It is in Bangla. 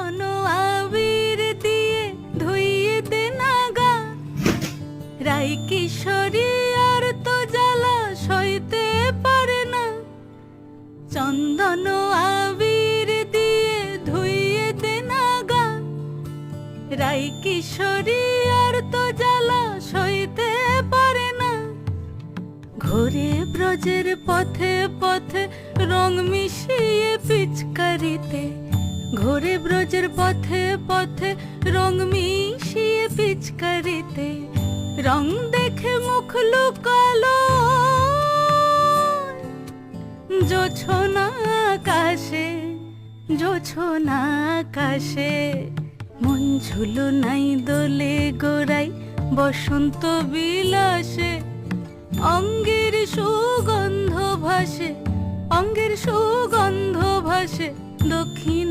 চন্দন আবির দিয়ে ধুইয়ে দে না গা, রাই কিশোরী আর তো জ্বালা সইতে পারে না। চন্দন আবির দিয়ে ধুইয়ে দে না গা, রাই কিশোরী আর তো জ্বালা সইতে পারে না। ঘোরে ব্রজের পথে পথে রং মিশিয়ে পিচকারিতে, ঘোরে ব্রজের পথে পথে রং মিশিয়ে পিচকারিতে, রং দেখে মুখ লুকালো জোছনা আকাশে, জোছনা আকাশে। মন ঝুলো নাই দোলে গোড়াই বসন্ত বিলাসে, অঙ্গের সুগন্ধ ভাসে, অঙ্গের সুগন্ধ ভাসে দক্ষিণা